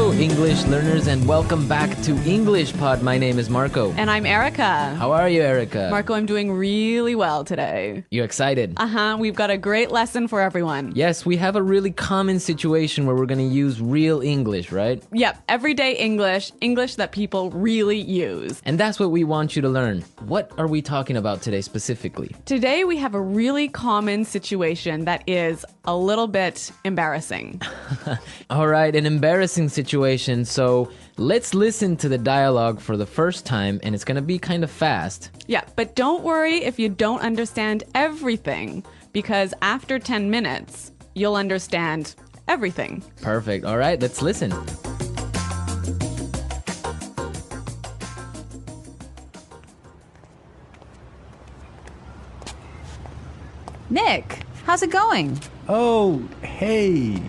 Hello, English learners, and welcome back to EnglishPod. My name is Marco. And I'm Erica. How are you, Erica? Marco, I'm doing really well today. You excited? We've got a great lesson for everyone. Yes, we have a really common situation where we're going to use real English, right? Yep, everyday English, English that people really use. And that's what we want you to learn. What are we talking about today specifically? Today we have a really common situation that is a little bit embarrassing. All right, an embarrassing situation. So let's listen to the dialogue for the first time, and it's going to be kind of fast. Yeah, but don't worry if you don't understand everything, because after 10 minutes, you'll understand everything. Perfect. All right, let's listen. Nick, how's it going? Oh, hey.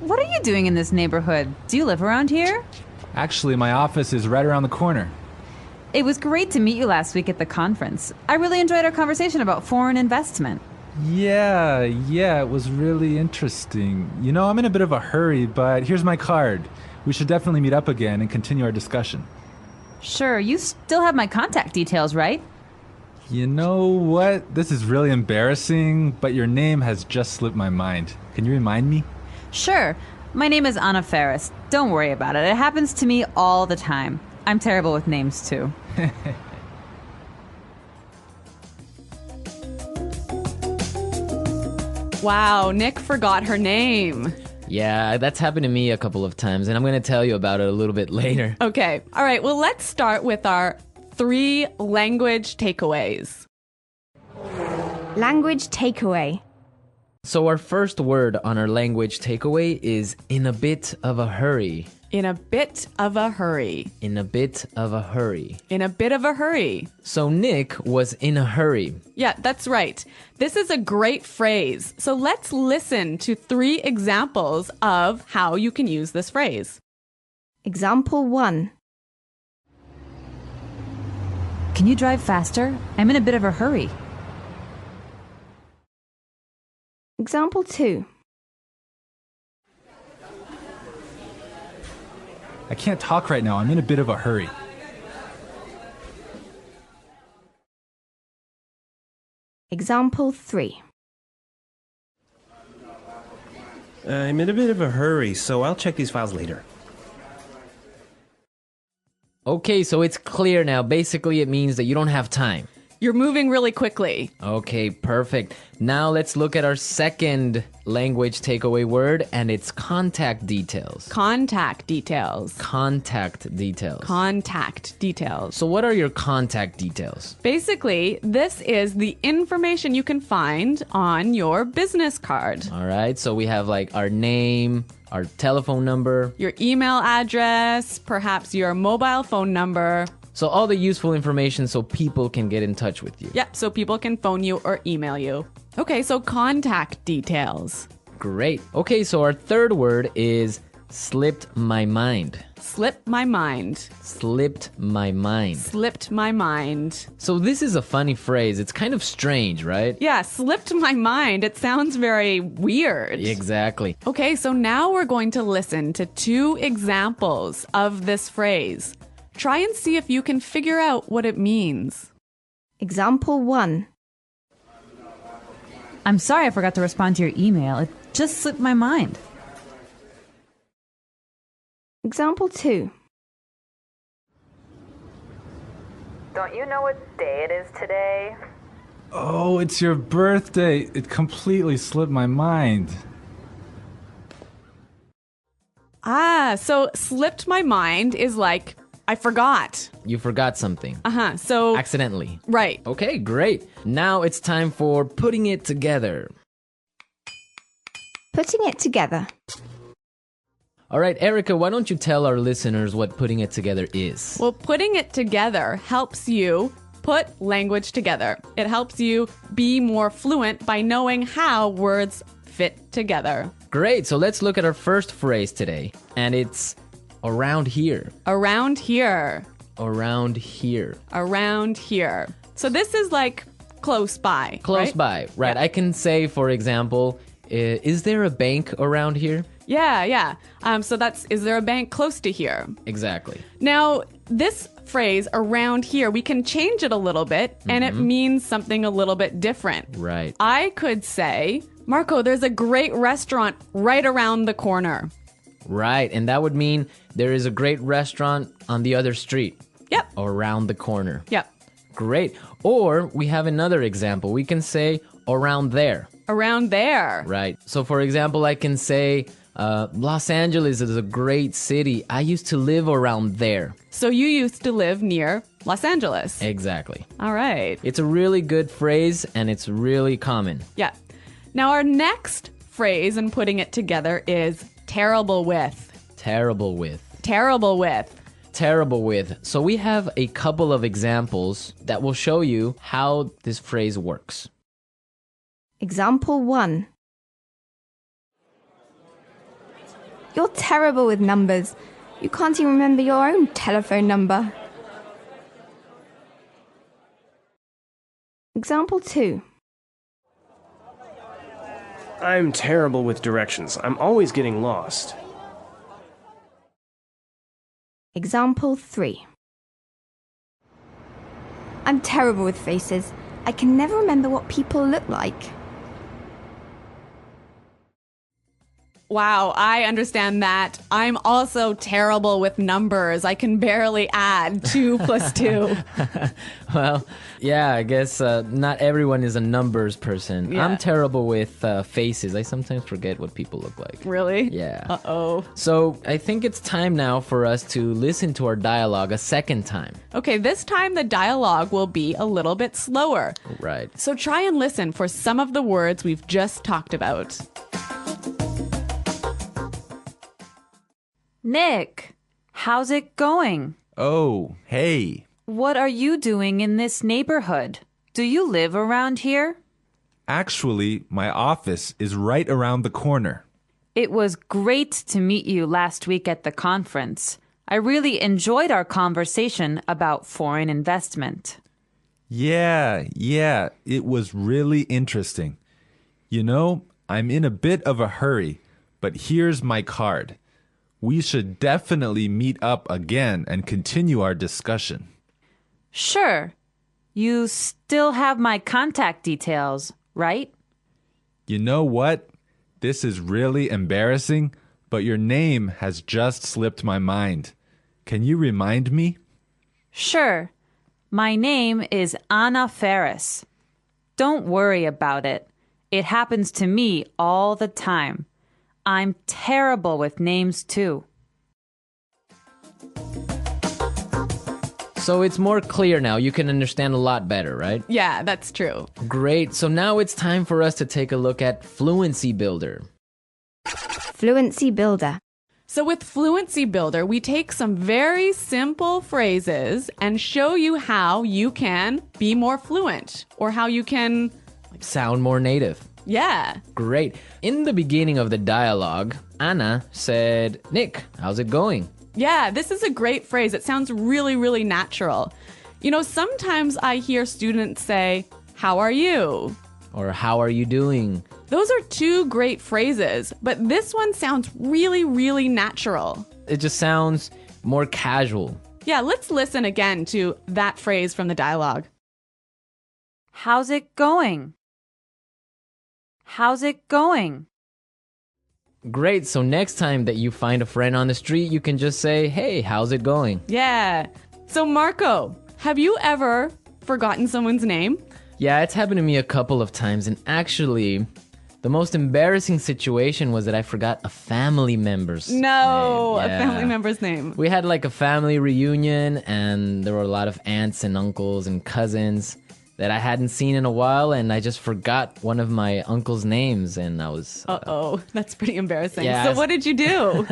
What are you doing in this neighborhood? Do you live around here? Actually, my office is right around the corner. It was great to meet you last week at the conference. I really enjoyed our conversation about foreign investment. Yeah, it was really interesting. You know, I'm in a bit of a hurry, but here's my card. We should definitely meet up again and continue our discussion. Sure, you still have my contact details, right? You know what? This is really embarrassing, but your name has just slipped my mind. Can you remind me? Sure. My name is Anna Ferris. Don't worry about it. It happens to me all the time. I'm terrible with names, too. Wow, Nick forgot her name. Yeah, that's happened to me a couple of times, and I'm going to tell you about it a little bit later. Okay, all right, well, let's start with our 3 language takeaways. Language takeaway. So our first word on our language takeaway is in a bit of a hurry. In a bit of a hurry. In a bit of a hurry. In a bit of a hurry. So Nick was in a hurry. Yeah, that's right. This is a great phrase. So let's listen to 3 examples of how you can use this phrase. Example 1. Can you drive faster? I'm in a bit of a hurry. Example 2. I can't talk right now. I'm in a bit of a hurry. Example 3. I'm in a bit of a hurry, so I'll check these files later. Okay, so it's clear now. Basically, it means that you don't have time. You're moving really quickly. Okay, perfect. Now let's look at our second language takeaway word, and it's contact details. Contact details. Contact details. Contact details. So what are your contact details? Basically, this is the information you can find on your business card. All right, so we have like our name, our telephone number, Your email address, perhaps your mobile phone number. so all the useful information so people can get in touch with you. Yep, so people can phone you or email you. Okay, so contact details. Great. Okay, so our third word is slipped my mind. Slipped my mind. Slipped my mind. Slipped my mind. So this is a funny phrase. It's kind of strange, right? Yeah, slipped my mind. It sounds very weird. Exactly. Okay, so now we're going to listen to 2 examples of this phrase. Try and see if you can figure out what it means. Example 1. I'm sorry I forgot to respond to your email. It just slipped my mind. Example 2. Don't you know what day it is today? Oh, it's your birthday. It completely slipped my mind. So slipped my mind is like, I forgot. You forgot something. So, Accidentally. right. Okay, great. Now it's time for putting it together. Putting it together. All right, Erica, why don't you tell our listeners what putting it together is? Well, putting it together helps you put language together. It helps you be more fluent by knowing how words fit together. Great, so let's look at our first phrase today, and it's around here. Around here. Around here. Around here. So this is like close by. Close right? by, right. Yeah. I can say, for example, is there a bank around here? Yeah. So that's, is there a bank close to here? Exactly. Now, this phrase around here, we can change it a little bit and it means something a little bit different. Right. I could say, Marco, there's a great restaurant right around the corner. Right. And that would mean there is a great restaurant on the other street. Yep. Or around the corner. Yep. Great. Or we have another example. We can say around there. Around there. Right. So, for example, I can say Los Angeles is a great city. I used to live around there. So you used to live near Los Angeles. Exactly. All right. It's a really good phrase and it's really common. Yeah. Now, our next phrase and putting it together is terrible with. Terrible with. Terrible with. Terrible with. So we have a couple of examples that will show you how this phrase works. Example 1. You're terrible with numbers. You can't even remember your own telephone number. Example 2. I'm terrible with directions. I'm always getting lost. Example 3. I'm terrible with faces. I can never remember what people look like. Wow, I understand that. I'm also terrible with numbers. I can barely add 2 plus 2. Well, yeah, I guess not everyone is a numbers person. Yeah. I'm terrible with faces. I sometimes forget what people look like. Really? Yeah. Uh-oh. So I think it's time now for us to listen to our dialogue a second time. Okay, this time the dialogue will be a little bit slower. Right. So try and listen for some of the words we've just talked about. Nick, how's it going? Oh, hey. What are you doing in this neighborhood? Do you live around here? Actually, my office is right around the corner. It was great to meet you last week at the conference. I really enjoyed our conversation about foreign investment. Yeah, it was really interesting. You know, I'm in a bit of a hurry, but here's my card. We should definitely meet up again and continue our discussion. Sure. You still have my contact details, right? You know what? This is really embarrassing, but your name has just slipped my mind. Can you remind me? Sure. My name is Anna Ferris. Don't worry about it. It happens to me all the time. I'm terrible with names too. So it's more clear now. You can understand a lot better, right? Yeah, that's true. Great. So now it's time for us to take a look at Fluency Builder. Fluency Builder. So with Fluency Builder, we take some very simple phrases and show you how you can be more fluent or how you can, Sound more native. yeah. Great. In the beginning of the dialogue, Anna said, Nick, how's it going? Yeah, this is a great phrase. It sounds really, really natural. You know, sometimes I hear students say, how are you? Or how are you doing? Those are 2 great phrases, but this one sounds really, really natural. It just sounds more casual. Yeah, let's listen again to that phrase from the dialogue. How's it going? How's it going? Great. So next time that you find a friend on the street, you can just say, hey, how's it going? Yeah. So Marco, have you ever forgotten someone's name? Yeah, it's happened to me a couple of times. And actually, the most embarrassing situation was that I forgot a family member's name. No, a Yeah. family member's name. We had like a family reunion and there were a lot of aunts and uncles and cousins that I hadn't seen in a while, and I just forgot one of my uncle's names, and I was... Uh-oh, that's pretty embarrassing. Yeah, So what did you do?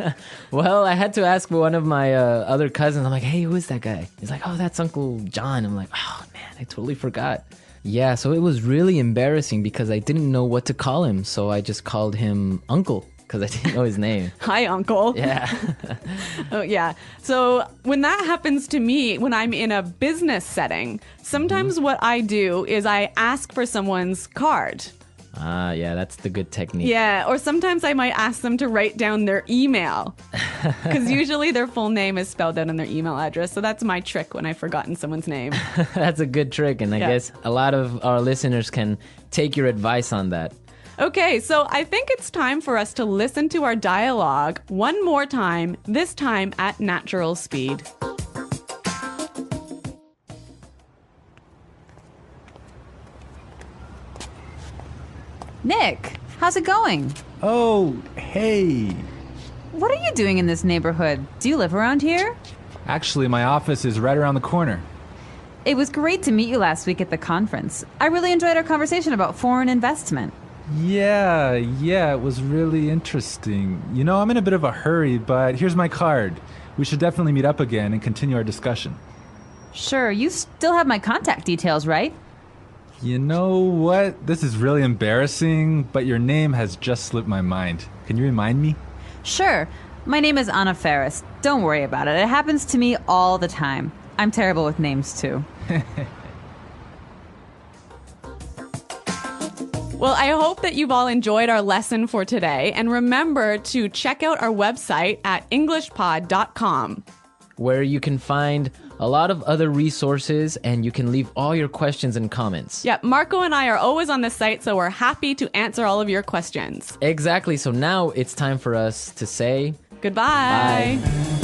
Well, I had to ask one of my other cousins. I'm like, hey, who is that guy? He's like, oh, that's Uncle John. I'm like, oh, man, I totally forgot. Yeah, so it was really embarrassing because I didn't know what to call him, so I just called him Uncle because I didn't know his name. Hi, Uncle. Yeah. Oh, yeah. So when that happens to me, when I'm in a business setting, sometimes what I do is I ask for someone's card. Ah, yeah, that's the good technique. Yeah, or sometimes I might ask them to write down their email. Because usually their full name is spelled out in their email address. So that's my trick when I've forgotten someone's name. That's a good trick, and I guess a lot of our listeners can take your advice on that. Okay, so I think it's time for us to listen to our dialogue one more time, this time at natural speed. Nick, how's it going? Oh, hey. What are you doing in this neighborhood? Do you live around here? Actually, my office is right around the corner. It was great to meet you last week at the conference. I really enjoyed our conversation about foreign investment. Yeah, it was really interesting. You know, I'm in a bit of a hurry, but here's my card. We should definitely meet up again and continue our discussion. Sure, you still have my contact details, right? You know what? This is really embarrassing, but your name has just slipped my mind. Can you remind me? Sure. My name is Anna Ferris. Don't worry about it. It happens to me all the time. I'm terrible with names, too. Well, I hope that you've all enjoyed our lesson for today. And remember to check out our website at EnglishPod.com, where you can find a lot of other resources and you can leave all your questions and comments. Yeah, Marco and I are always on the site, so we're happy to answer all of your questions. Exactly. So now it's time for us to say goodbye. bye.